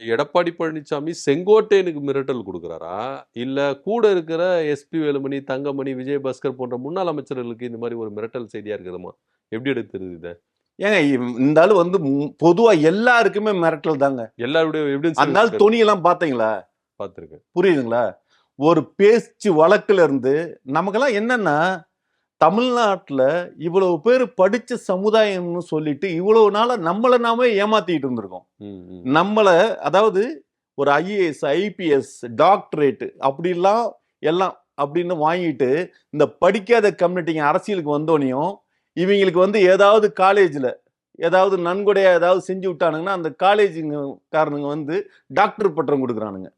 எடப்பாடி பழனிசாமி செங்கோட்டையனுக்கு மிரட்டல் கொடுக்குறாரா? இல்ல கூட இருக்கிற எஸ்பி வேலுமணி, தங்கமணி, விஜயபாஸ்கர் போன்ற முன்னாள் அமைச்சர்களுக்கு இந்த மாதிரி ஒரு மிரட்டல் செய்தியா இருக்குதுமா? எப்படி எடுத்துருது இத? ஏங்க இந்த ஆளு வந்து பொதுவா எல்லாருக்குமே மிரட்டல் தாங்க. எல்லாருடைய எவிடன்ஸ் அந்த ஆள் துணியெல்லாம் பாத்தீங்களா? பார்த்திருக்கேன். புரியுதுங்களா? ஒரு பேச்சு வழக்குல இருந்து நமக்கெல்லாம் என்னன்னா, தமிழ்நாட்டுல இவ்வளவு பேர் படிச்ச சமுதாயம்னு சொல்லிட்டு இவ்வளவு நாளா நம்மள நாமே ஏமாத்திட்டு இருந்திருக்கோம். நம்மள அதாவது ஒரு ஐஏஎஸ், ஐபிஎஸ், டாக்டரேட் அப்படிலாம் எல்லாம் அப்படின்னு வாங்கிட்டு இந்த படிக்காத கம்யூனிட்டிங்க அரசியலுக்கு வந்தோனையும் இவங்களுக்கு வந்து ஏதாவது காலேஜ்ல ஏதாவது நன்கொடையா ஏதாவது செஞ்சு விட்டானுங்கன்னா அந்த காலேஜுங்க காரணங்க வந்து டாக்டர் பட்டம் கொடுக்குறானுங்க.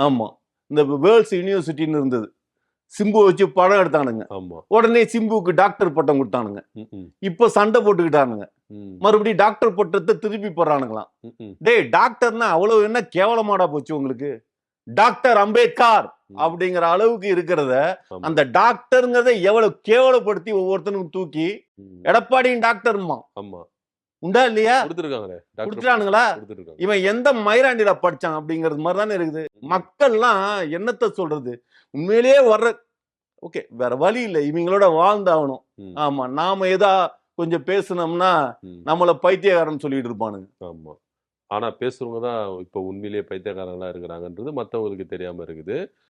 ஆமா, இந்த வேர்ல்ட்ஸ் யூனிவர்சிட்டின்னு இருந்தது, சிம்பு வச்சு படம் எடுத்தானுங்க. உடனே சிம்புக்கு டாக்டர் பட்டம் கொடுத்தானுங்க. இப்ப சண்டை போட்டுக்கிட்டானுங்க, மறுபடியும் டாக்டர் பட்டத்தை திருப்பி போடுறானுங்களாம். டேய், டாக்டர்னா அவ்வளவு என்ன கேவலமாடா போச்சு உங்களுக்கு? டாக்டர் அம்பேத்கர் அப்படிங்கிற அளவுக்கு இருக்கிறத அந்த டாக்டர்ங்கிறத எவ்வளவு கேவலப்படுத்தி ஒவ்வொருத்தனும் தூக்கி எடப்பாடியும் டாக்டர்மா உண்டா இல்லையா கொடுத்துட்டானுங்களா? இவன் எந்த மயிராண்டில படிச்சான் அப்படிங்கிறது மாதிரிதானே இருக்குது. மக்கள்லாம் என்னத்த சொல்றது, உண்மையிலேயே வர்ற ஓகே, வேற வழி இல்லை, இவங்களோட வாழ்ந்தாகணும். ஆமா, நாம ஏதா கொஞ்சம் பேசணும்னா நம்மள பைத்தியக்காரன் சொல்லிட்டு இருப்பானுங்க. ஆமா, ஆனா பேசுறவங்க தான் இப்ப உண்மையிலேயே பைத்தியக்காரங்களா இருக்கிறாங்கன்றது மற்றவங்களுக்கு தெரியாம இருக்குது.